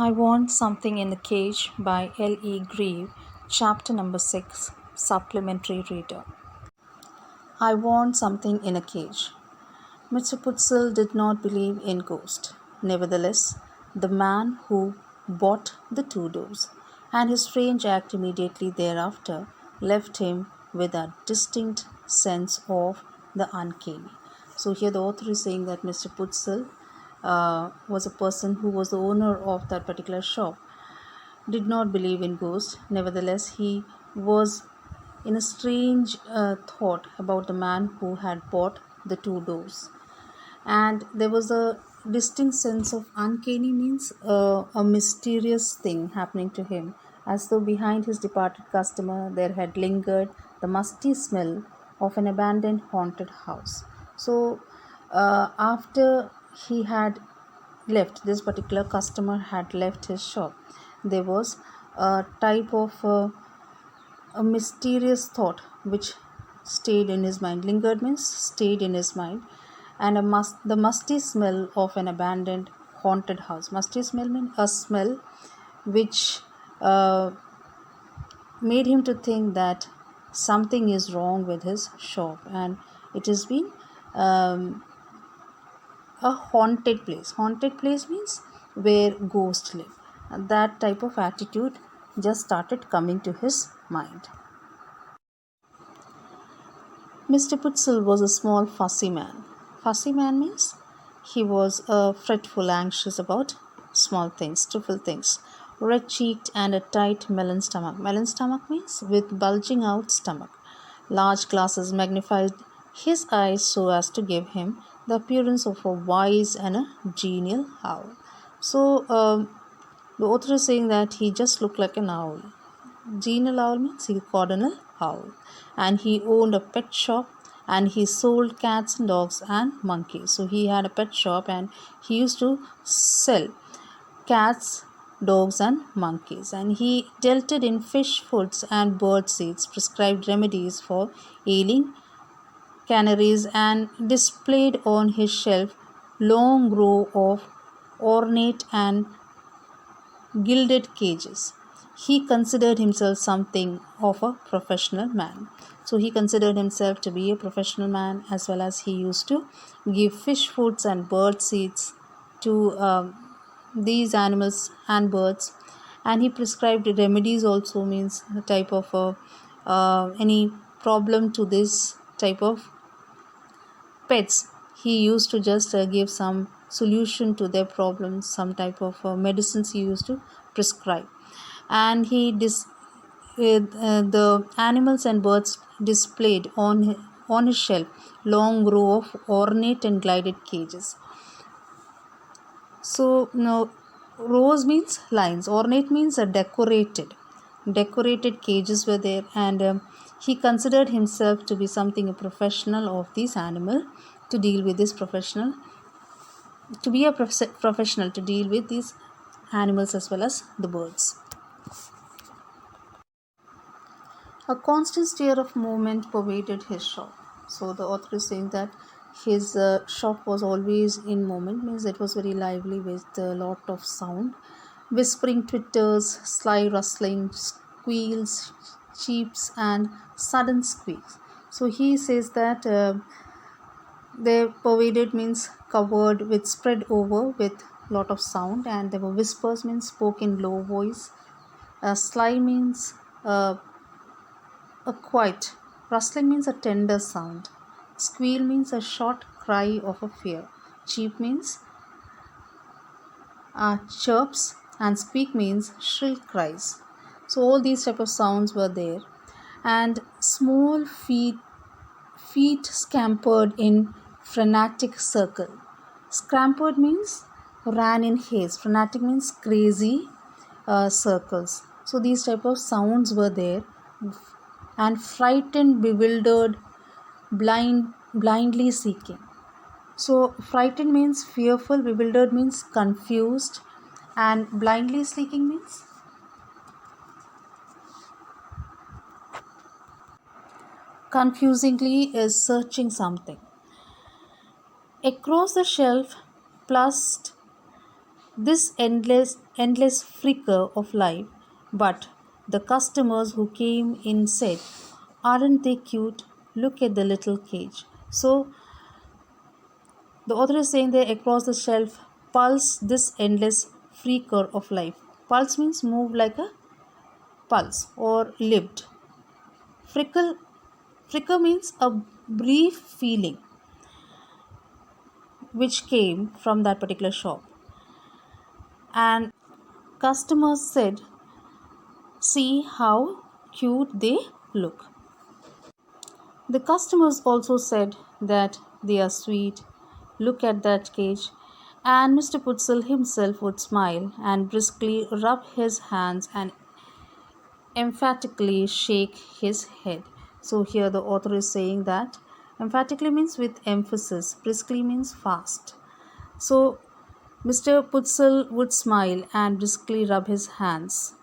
I Want Something in the Cage by L.E. Grieve, Chapter number 6, Supplementary Reader. I want something in a cage. Mr. Putzel did not believe in ghosts. Nevertheless, the man who bought the two doors and his strange act immediately thereafter left him with a distinct sense of the uncanny. So here the author is saying that Mr. Putzel was a person who was the owner of that particular shop, did not believe in ghosts. Nevertheless, he was in a strange thought about the man who had bought the two doors, and there was a distinct sense of uncanny, means a mysterious thing happening to him, as though behind his departed customer there had lingered the musty smell of an abandoned haunted house. So after he had left, this particular customer had left his shop, there was a type of a mysterious thought which stayed in his mind. Lingered means stayed in his mind. And the musty smell of an abandoned haunted house. Musty smell means a smell which made him to think that something is wrong with his shop, and it has been a haunted place. Haunted place means where ghosts live. And that type of attitude just started coming to his mind. Mr. Putzel was a small fussy man. Fussy man means he was fretful, anxious about small things, trivial things. Red-cheeked and a tight melon stomach. Melon stomach means with bulging out stomach. Large glasses magnified his eyes so as to give him the appearance of a wise and a genial owl. So the author is saying that he just looked like an owl. Genial owl means he called an owl, and he owned a pet shop and he sold cats and dogs and monkeys. So he had a pet shop and he used to sell cats, dogs and monkeys, and he dealt in fish foods and bird seeds, prescribed remedies for ailing canaries, and displayed on his shelf long row of ornate and gilded cages. He considered himself something of a professional man. So he considered himself to be a professional man, as well as he used to give fish foods and bird seeds to these animals and birds. And he prescribed remedies also, means a type of any problem to this type of pets. He used to just give some solution to their problems, some type of medicines he used to prescribe. And the animals and birds displayed on his shelf long row of ornate and gilded cages. So now, rows means lines, ornate means decorated cages were there, and he considered himself to be something a professional of these animal, to deal with this professional, to be a professional to deal with these animals as well as the birds. A constant stir of movement pervaded his shop. So the author is saying that his shop was always in movement, means it was very lively with a lot of sound, whispering twitters, sly rustling, squeals, cheeps and sudden squeaks. So he says that they pervaded means covered with, spread over with lot of sound, and there were whispers means spoke in low voice. Sly means a quiet. Rustling means a tender sound. Squeal means a short cry of a fear. Cheep means chirps, and squeak means shrill cries. So all these type of sounds were there, and small feet scampered in frenetic circle. Scampered means ran in haste. Frenetic means crazy circles. So these type of sounds were there, and frightened, bewildered, blindly seeking. So frightened means fearful, bewildered means confused, and blindly seeking means confusingly is searching something. Across the shelf, plussed this endless flicker of life. But the customers who came in said, "Aren't they cute? Look at the little cage." So the author is saying there, across the shelf pulse this endless flicker of life. Pulse means move like a pulse or lived. Flicker means a brief feeling which came from that particular shop. And customers said, "See how cute they look." The customers also said that they are sweet. Look at that cage. And Mr. Putzel himself would smile and briskly rub his hands and emphatically shake his head. So here the author is saying that emphatically means with emphasis, briskly means fast. So Mr. Putzel would smile and briskly rub his hands,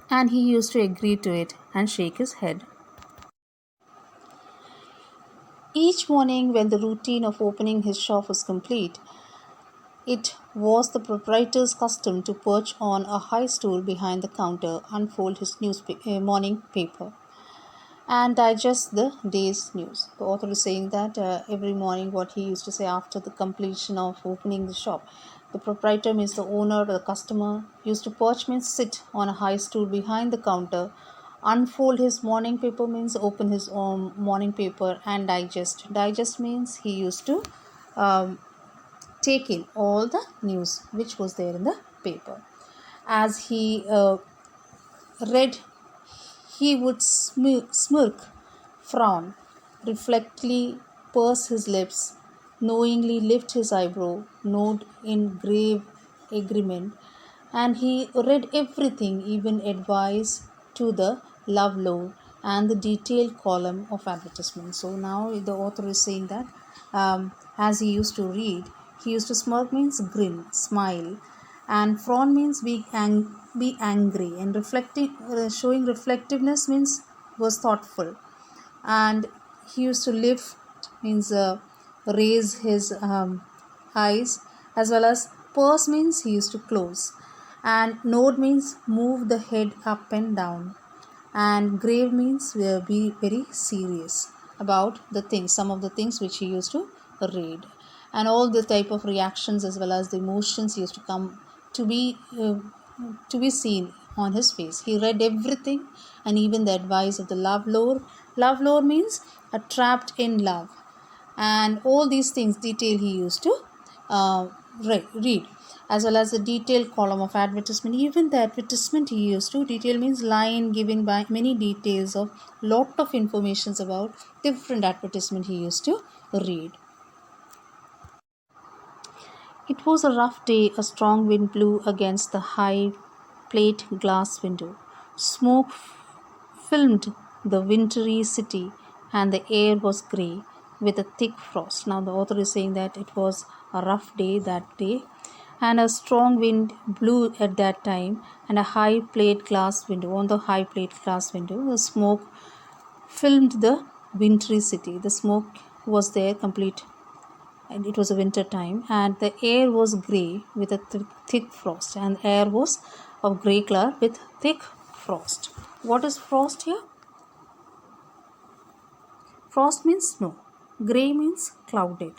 and he used to agree to it and shake his head. Each morning, when the routine of opening his shop was complete, it was the proprietor's custom to perch on a high stool behind the counter, unfold his morning paper, and digest the day's news. The author is saying that every morning, what he used to say after the completion of opening the shop, the proprietor means the owner, the customer, used to perch means sit on a high stool behind the counter, unfold his morning paper means open his own morning paper, and digest. Digest means he used to take in all the news which was there in the paper. As he read, he would smirk, frown, reflectively purse his lips, knowingly lift his eyebrow, nod in grave agreement, and he read everything, even advice to the love lore and the detailed column of advertisement. So now the author is saying that as he used to read, he used to smirk means grin, smile, and frown means be angry, and showing reflectiveness means was thoughtful, and he used to lift means raise his eyes, as well as purse means he used to close, and nod means move the head up and down, and grave means be very serious about the things, some of the things which he used to read, and all the type of reactions as well as the emotions used to come to be seen on his face. He read everything, and even the advice of the love lore. Love lore means trapped in love, and all these things detail he used to read, as well as the detailed column of advertisement. Even the advertisement he used to detail means line given by many details of lot of informations about different advertisement he used to read. It was a rough day. A strong wind blew against the high plate glass window. Smoke filmed the wintry city, and the air was grey with a thick frost. Now, the author is saying that it was a rough day that day, and a strong wind blew at that time, and a high plate glass window. On the high plate glass window, the smoke filmed the wintry city. The smoke was there complete, and it was a winter time, and the air was grey with a thick frost, and air was of grey color with thick frost. What is frost here? Frost means snow, grey means clouded,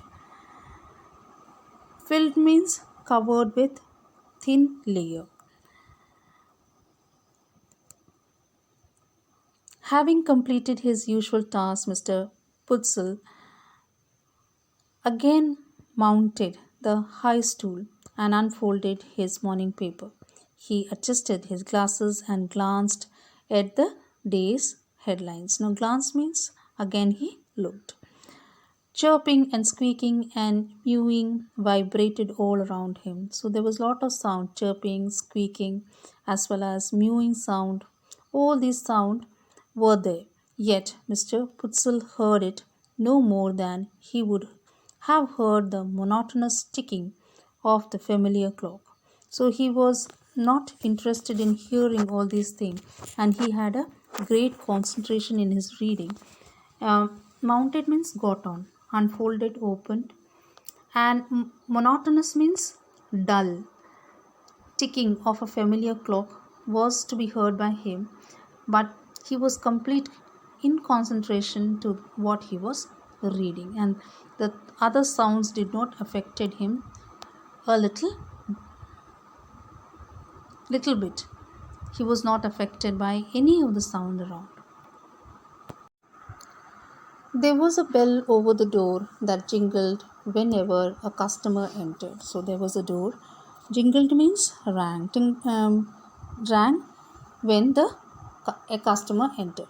filled means covered with thin layer. Having completed his usual task, Mr. Putzel again mounted the high stool and unfolded his morning paper. He adjusted his glasses and glanced at the day's headlines. Now, glance means again he looked. Chirping and squeaking and mewing vibrated all around him. So there was a lot of sound, chirping, squeaking, as well as mewing sound. All these sound were there. Yet Mr. Putzel heard it no more than he would have heard the monotonous ticking of the familiar clock. So he was not interested in hearing all these things, and he had a great concentration in his reading. Mounted means got on, unfolded, opened, and monotonous means dull ticking of a familiar clock was to be heard by him, but he was complete in concentration to what he was reading, and the other sounds did not affected him a little bit. He was not affected by any of the sound around. There was a bell over the door that jingled whenever a customer entered. So there was a door. Jingled means rang. Rang when a customer entered.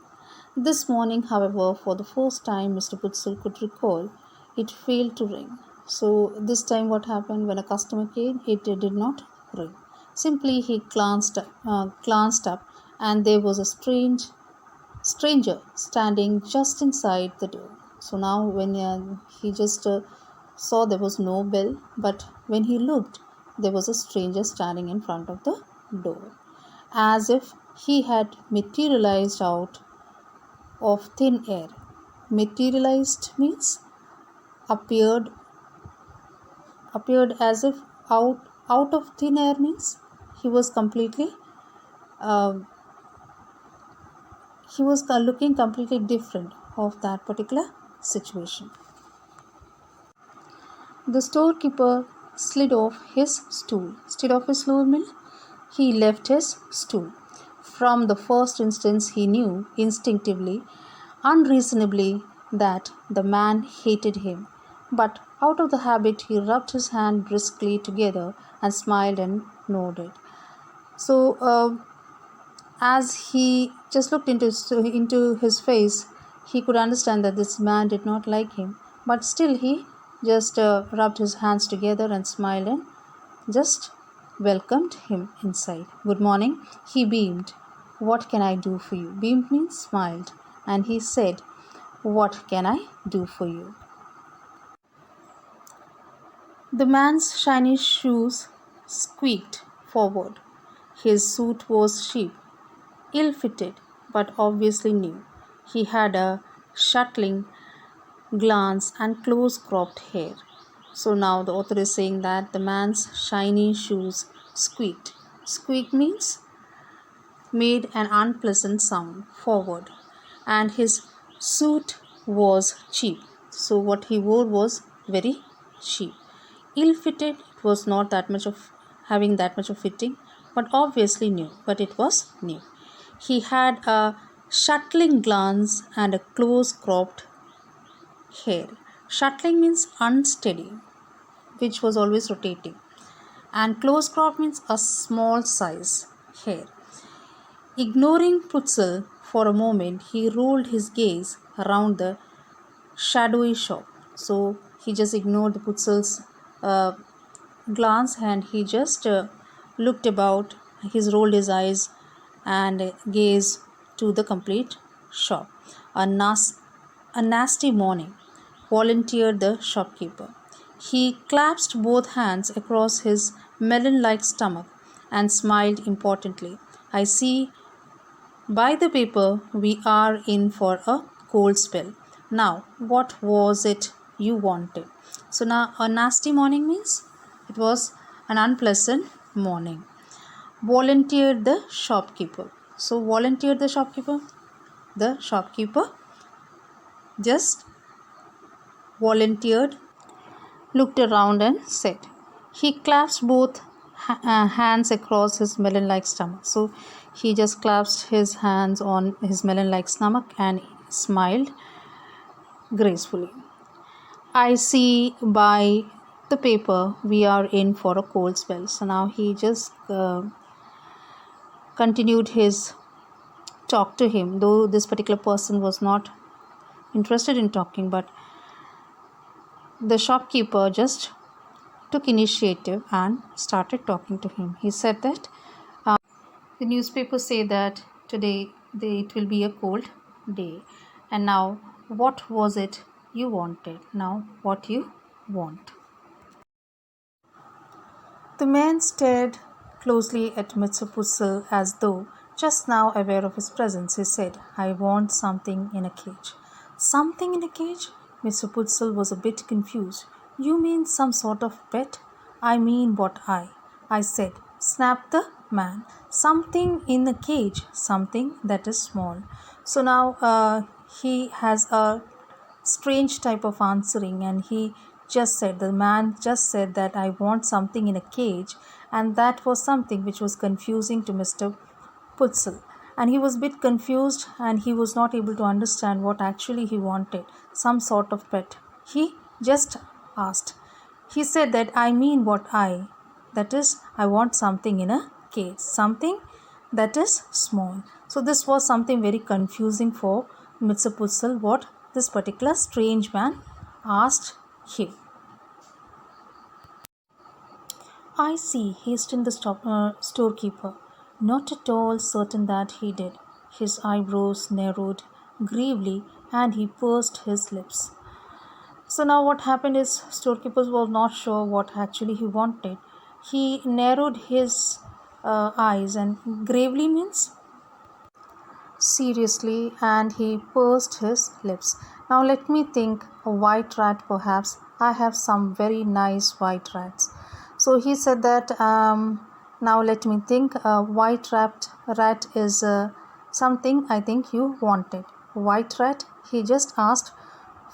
This morning, however, for the first time Mr. Putzel could recall, it failed to ring. So this time what happened when a customer came, it did not ring. Simply he glanced up and there was a stranger standing just inside the door. So now when he just saw, there was no bell, but when he looked, there was a stranger standing in front of the door, as if he had materialized out of thin air. Materialized means appeared as if out of thin air, means he was completely uh, he was looking completely different of that particular situation. The storekeeper slid off his stool. Slid off his stool means he left his stool. From the first instance, he knew instinctively, unreasonably, that the man hated him. But out of the habit, he rubbed his hands briskly together and smiled and nodded. So, as he just looked into his face, he could understand that this man did not like him. But still, he just rubbed his hands together and smiled and just welcomed him inside. Good morning. He beamed. What can I do for you? Beamed means smiled. And he said, what can I do for you? The man's shiny shoes squeaked forward. His suit was cheap, ill-fitted, but obviously new. He had a shuttling glance and close-cropped hair. So now the author is saying that the man's shiny shoes squeaked. Squeak means made an unpleasant sound forward, and his suit was cheap. So what he wore was very cheap. Ill-fitted, it was not that much of having that much of fitting, but obviously new. But it was new. He had a shuttling glance and a close-cropped hair. Shuttling means unsteady, which was always rotating, and close crop means a small size hair. Ignoring Putzel for a moment, he rolled his gaze around the shadowy shop. So he just ignored the Putzel's glance and he just looked about. He rolled his eyes and gazed to the complete shop. A nasty morning, volunteered the shopkeeper. He clasped both hands across his melon-like stomach and smiled importantly. I see by the paper we are in for a cold spell. Now, what was it you wanted? So now a nasty morning means it was an unpleasant morning. Volunteered the shopkeeper. So volunteered the shopkeeper. The shopkeeper just volunteered, looked around and said. He clasped both hands across his melon-like stomach. So he just clasped his hands on his melon-like stomach and smiled gracefully. I see by the paper we are in for a cold spell. So now he just continued his talk to him, though this particular person was not interested in talking, but the shopkeeper just took initiative and started talking to him. He said that the newspapers say that today it will be a cold day, and now what was it you wanted? Now what you want? The man stared closely at Mr. Putzel as though just now aware of his presence. He said, I want something in a cage. Something in a cage? Mr. Putzel was a bit confused. You mean some sort of pet? I mean what I said, snapped the man. Something in the cage, something that is small. So now he has a strange type of answering, and the man just said that I want something in a cage, and that was something which was confusing to Mr. Putzel. And he was a bit confused, and he was not able to understand what actually he wanted, some sort of pet. He just asked. He said that I mean that is, I want something in a cage, something that is small. So this was something very confusing for Mr. Putzel, what this particular strange man asked him. I see, hastened the storekeeper, not at all certain that he did. His eyebrows narrowed gravely and he pursed his lips. So now what happened is storekeeper was not sure what actually he wanted. He narrowed his eyes, and gravely means seriously, and he pursed his lips. Now let me think, a white rat perhaps. I have some very nice white rats. So he said that now let me think, a white rat is something I think you wanted. White rat, he just asked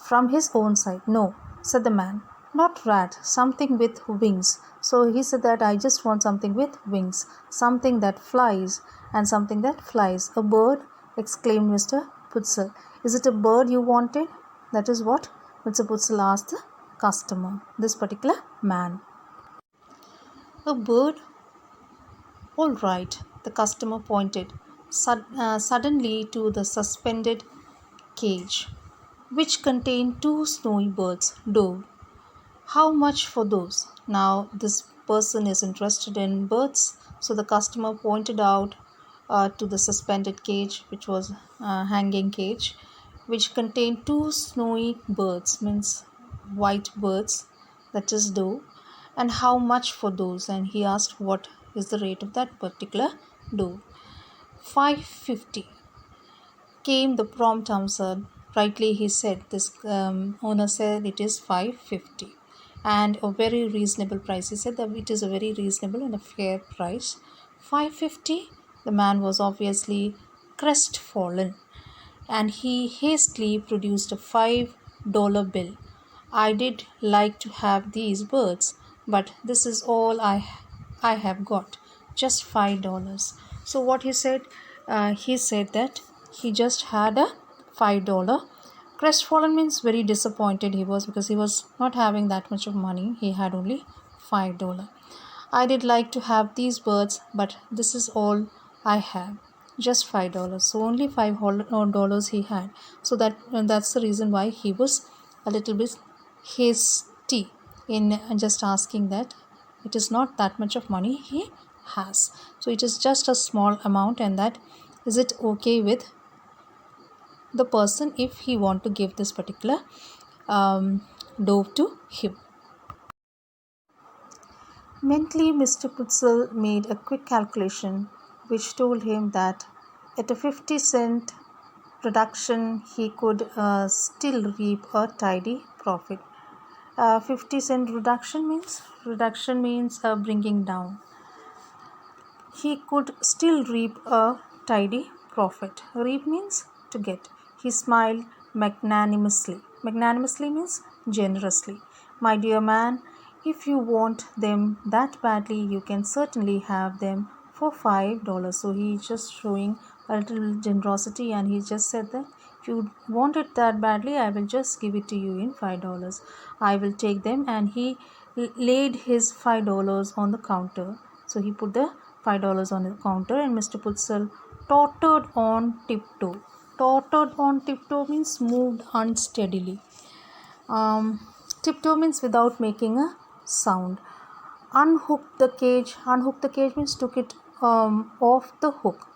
from his own side. No, said the man, not rat, something with wings. So he said that I just want something with wings, something that flies, and something that flies. A bird, exclaimed Mr. Putzel. Is it a bird you wanted? That is what Mr. Putzel asked the customer, this particular man. A bird? All right, the customer pointed suddenly to the suspended cage, which contained two snowy birds, dove. How much for those? Now, this person is interested in birds, so the customer pointed out to the suspended cage, which was a hanging cage, which contained two snowy birds, means white birds, that is dove. And how much for those? And he asked what is the rate of that particular dove. 550 came the prompt answer. Rightly he said, this owner said it is 550 and a very reasonable price. He said that it is a very reasonable and a fair price. 550. The man was obviously crestfallen, and he hastily produced a $5 bill. I did like to have these birds, but this is all I have got, just $5. So what he said that he just had a $5. Crestfallen means very disappointed he was, because he was not having that much of money. He had only $5. I did like to have these birds, but this is all I have, just $5. So only $5 he had. So that's the reason why he was a little bit hasty in just asking that. It is not that much of money he has, so it is just a small amount, and that is it okay with the person if he want to give this particular dove to him. Mentally, Mr. Putzel made a quick calculation which told him that at a 50-cent production he could still reap a tidy profit. 50-cent reduction means bringing down. He could still reap a tidy profit. Reap means to get. He smiled magnanimously. Magnanimously means generously. My dear man, if you want them that badly, you can certainly have them for $5. So he just showing a little generosity, and he just said that if you want it that badly, I will just give it to you in $5. I will take them. And he laid his $5 on the counter. So he put the $5 on the counter, and Mr. Putzel tottered on tiptoe. Tottered on tiptoe means moved unsteadily. Tiptoe means without making a sound. Unhooked the cage. Unhooked the cage means took it off the hook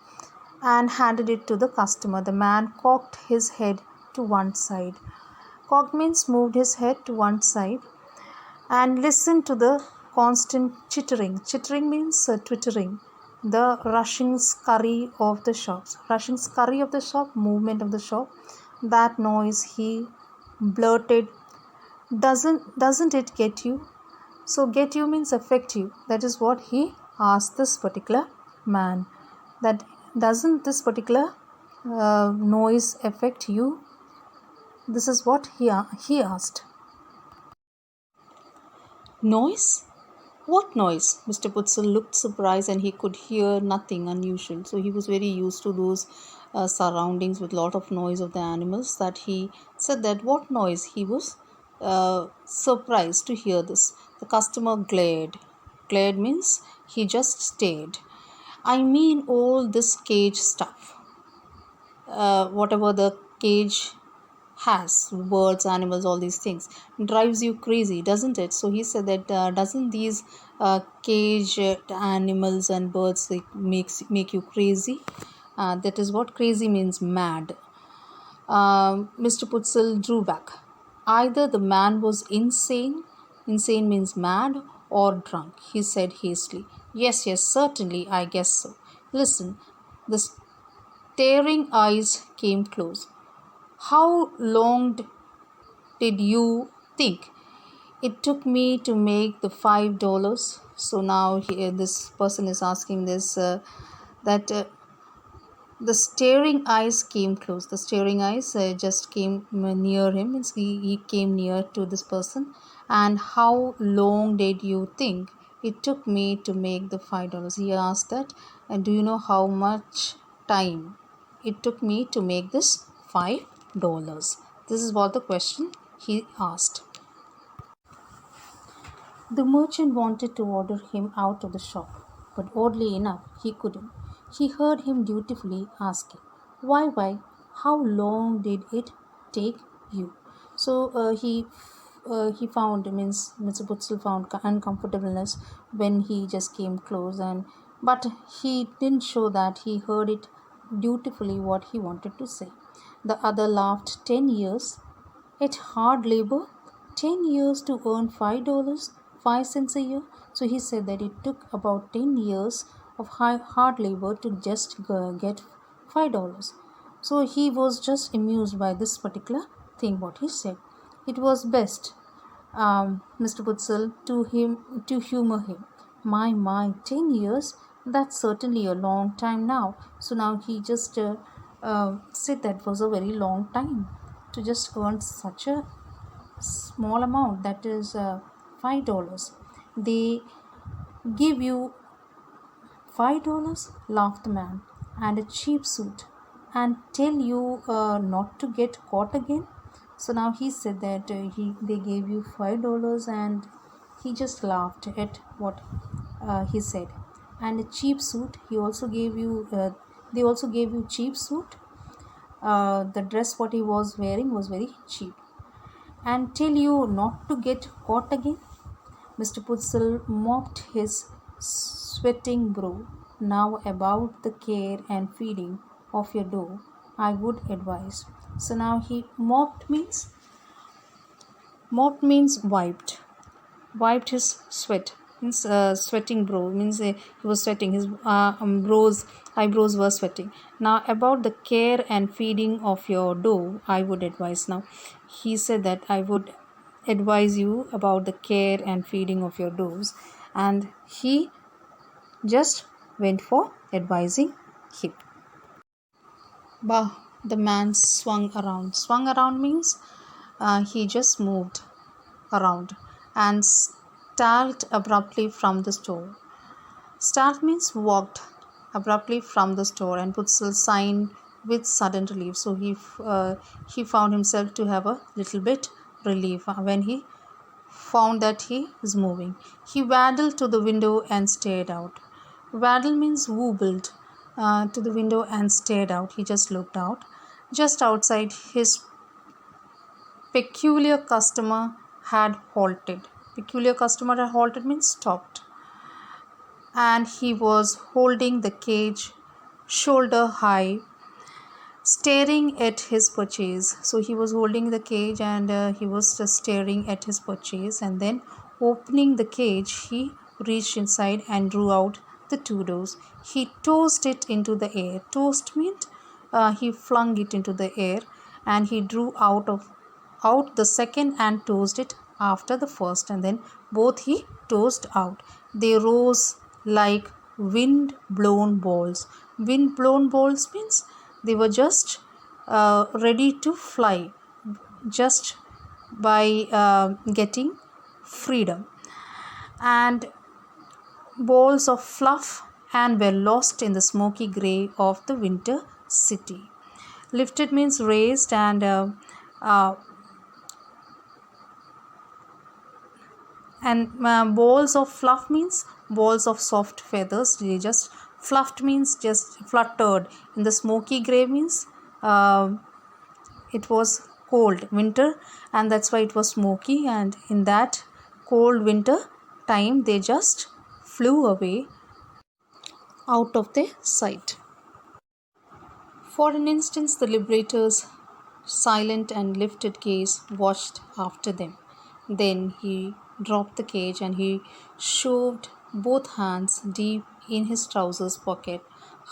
and handed it to the customer. The man cocked his head to one side. Cocked means moved his head to one side and listened to the constant chittering. Chittering means twittering. The rushing scurry of the shops. Rushing scurry of the shop, movement of the shop. That noise, he blurted. Doesn't it get you? So get you means affect you. That is what he asked this particular man. That doesn't this particular noise affect you? This is what he asked. Noise? What noise? Mr. Putzel looked surprised and he could hear nothing unusual. So he was very used to those surroundings with lot of noise of the animals, that he said that what noise? He was surprised to hear this. The customer glared. Glared means he just stared. I mean all this cage stuff. Whatever the cage has, birds, animals, all these things, drives you crazy, doesn't it? So he said that doesn't these caged animals and birds make you crazy? That is what crazy means, mad. Mr. Putzel drew back. Either the man was insane means mad, or drunk, he said hastily. Yes, certainly, I guess so. Listen, the staring eyes came close. How long did you think it took me to make the $5? So now this person is asking this that the staring eyes came close. The staring eyes just came near him. Means he came near to this person. And how long did you think it took me to make the $5? He asked that. And do you know how much time it took me to make this $5? This is what the question he asked. The merchant wanted to order him out of the shop, but oddly enough, he couldn't. He heard him dutifully asking, Why, how long did it take you? So he found, means Mr. Putzel found uncomfortableness when he just came close, but he didn't show that he heard it dutifully what he wanted to say. The other laughed. 10 years? At hard labor? 10 years to earn $5, 5 cents a year? So he said that it took about 10 years of hard labor to just get $5. So he was just amused by this particular thing what he said. It was best, Mr. Putzel, to humor him. My, 10 years? That's certainly a long time now. So now he just said that was a very long time to just earn such a small amount, that is $5. They give you $5, laughed the man, and a cheap suit, and tell you not to get caught again. So now he said that they gave you $5, and he just laughed at what he said. And a cheap suit. He also gave you. They also gave you cheap suit. The dress what he was wearing was very cheap. And tell you not to get caught again. Mr. Putzel mopped his sweating brow. Now about the care and feeding of your dough, I would advise. So now he mopped means wiped his sweat, means sweating brow, means he was sweating, his eyebrows were sweating. Now about the care and feeding of your dough, I would advise. Now he said that I would advise you about the care and feeding of your doughs, and he just went for advising him. Bah, the man swung around. Swung around means he just moved around and stalked abruptly from the store. Stalked means walked abruptly from the store, and Putzel sighed with sudden relief. So he found himself to have a little bit relief when he found that he is moving. He waddled to the window and stared out. Waddle means wobbled to the window and stared out. He just looked out. Just outside, his peculiar customer had halted. Peculiar customer had halted means stopped. And he was holding the cage shoulder high, staring at his purchase. So he was holding the cage and he was just staring at his purchase, and then opening the cage, he reached inside and drew out the two doors. He tossed it into the air. Tossed meant he flung it into the air, and he drew out the second and tossed it after the first, and then both he tossed out. They rose like wind-blown balls. Wind-blown balls means they were just ready to fly, just by getting freedom. And balls of fluff and were lost in the smoky grey of the winter city. Lifted means raised, uh, and balls of fluff means balls of soft feathers. They just fluffed means just fluttered. In the smoky grey means it was cold winter, and that's why it was smoky, and in that cold winter time they just flew away out of their sight. For an instant, the liberator's silent and lifted gaze watched after them. Then he dropped the cage and he shoved both hands deep in his trousers pocket,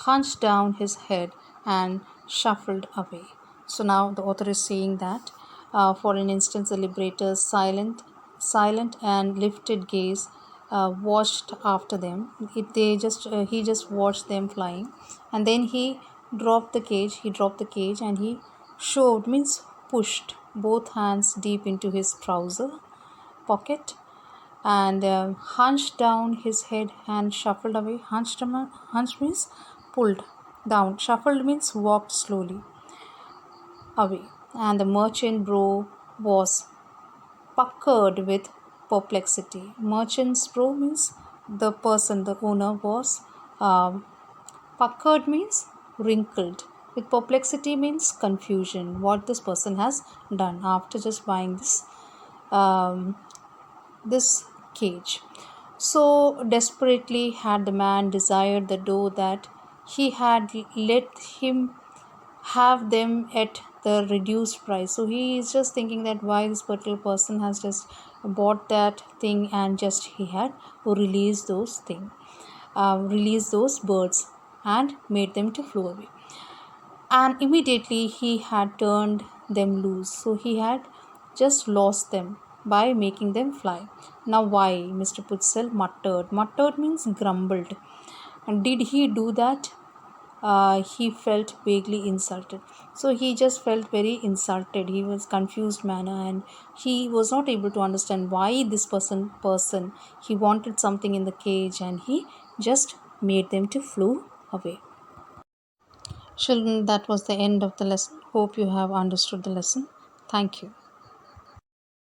hunched down his head, and shuffled away. So now the author is saying that for an instant, the liberator's silent and lifted gaze watched after them. He just watched them flying, and then he dropped the cage. He dropped the cage and he shoved means pushed both hands deep into his trouser pocket, and hunched down his head and shuffled away. Hunched means pulled down. Shuffled means walked slowly away. And the merchant bro was puckered with perplexity. Merchant's bro means the person, the owner was puckered means wrinkled. With perplexity means confusion. What this person has done after just buying this cage. So desperately had the man desired the dough that he had let him have them at the reduced price. So he is just thinking that why this particular person has just bought that thing, and just he had released those birds and made them to fly away. And immediately he had turned them loose. So he had just lost them by making them fly. Now why? Mr. Putzel muttered. Muttered means grumbled. And did he do that? He felt vaguely insulted. So he just felt very insulted. He was confused manner, and he was not able to understand why this person he wanted something in the cage, and he just made them to flew away. Children, that was the end of the lesson. Hope you have understood the lesson. Thank you.